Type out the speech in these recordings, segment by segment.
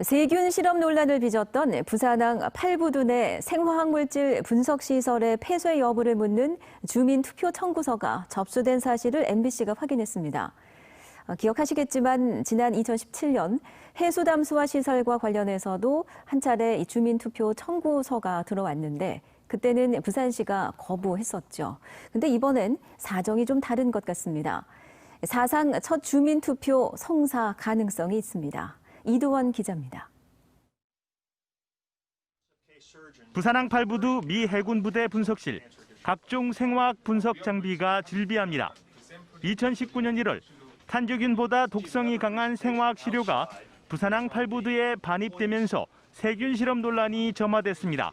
세균 실험 논란을 빚었던 부산항 8부두 내 생화학물질 분석시설의 폐쇄 여부를 묻는 주민투표 청구서가 접수된 사실을 MBC가 확인했습니다. 기억하시겠지만 지난 2017년 해수담수화 시설과 관련해서도 한 차례 주민투표 청구서가 들어왔는데 그때는 부산시가 거부했었죠. 근데 이번엔 사정이 좀 다른 것 같습니다. 사상 첫 주민투표 성사 가능성이 있습니다. 이도원 기자입니다. 부산항 8부두 미 해군 부대 분석실, 각종 생화학 분석 장비가 즐비합니다. 2019년 1월 탄저균보다 독성이 강한 생화학 시료가 부산항 8부두에 반입되면서 세균 실험 논란이 점화됐습니다.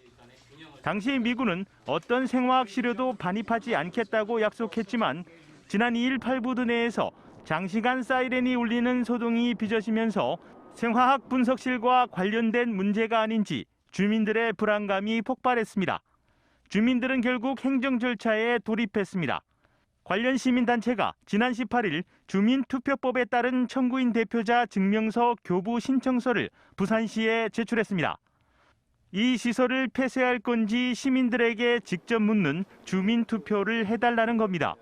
당시 미군은 어떤 생화학 시료도 반입하지 않겠다고 약속했지만 지난 2일 8부두 내에서 장시간 사이렌이 울리는 소동이 빚어지면서 생화학 분석실과 관련된 문제가 아닌지 주민들의 불안감이 폭발했습니다. 주민들은 결국 행정 절차에 돌입했습니다. 관련 시민단체가 지난 18일 주민투표법에 따른 청구인 대표자 증명서 교부 신청서를 부산시에 제출했습니다. 이 시설을 폐쇄할 건지 시민들에게 직접 묻는 주민투표를 해달라는 겁니다.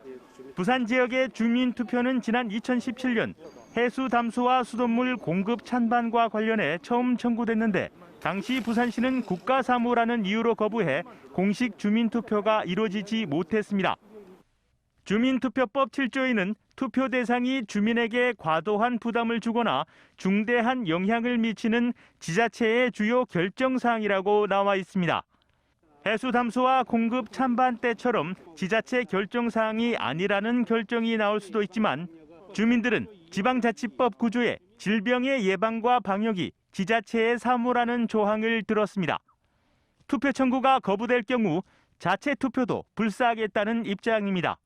부산 지역의 주민투표는 지난 2017년 해수 담수와 수돗물 공급 찬반과 관련해 처음 청구됐는데 당시 부산시는 국가사무라는 이유로 거부해 공식 주민투표가 이루어지지 못했습니다. 주민투표법 7조에는 투표 대상이 주민에게 과도한 부담을 주거나 중대한 영향을 미치는 지자체의 주요 결정사항이라고 나와 있습니다. 해수 담수와 공급 찬반 때처럼 지자체 결정사항이 아니라는 결정이 나올 수도 있지만 주민들은 지방자치법 구조에 질병의 예방과 방역이 지자체의 사무라는 조항을 들었습니다. 투표 청구가 거부될 경우 자체 투표도 불사하겠다는 입장입니다.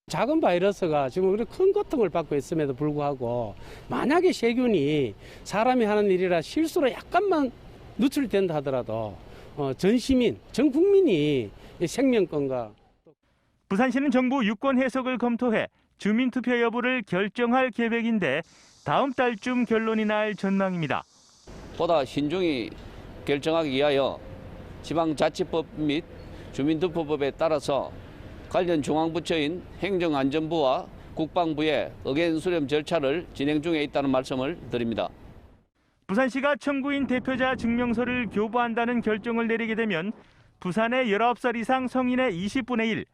작은 바이러스가 지금 우리 큰 고통을 받고 있음에도 불구하고 만약에 세균이 사람이 하는 일이라 실수로 약간만 누출된다 하더라도 전 시민, 전 국민이 생명권과 부산시는 정부 유권 해석을 검토해 주민투표 여부를 결정할 계획인데 다음 달쯤 결론이 날 전망입니다. 보다 신중히 결정하기 위하여 지방자치법 및 주민투표법에 따라서 관련 중앙부처인 행정안전부와 국방부의 의견 수렴 절차를 진행 중에 있다는 말씀을 드립니다. 부산시가 청구인 대표자 증명서를 교부한다는 결정을 내리게 되면 부산의 19살 이상 성인의 20분의 1,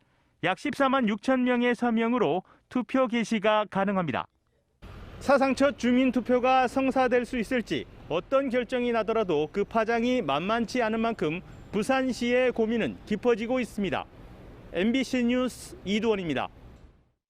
약 14만 6천 명의 서명으로 투표 개시가 가능합니다. 사상 첫 주민투표가 성사될 수 있을지 어떤 결정이 나더라도 그 파장이 만만치 않은 만큼 부산시의 고민은 깊어지고 있습니다. MBC 뉴스 이두원입니다.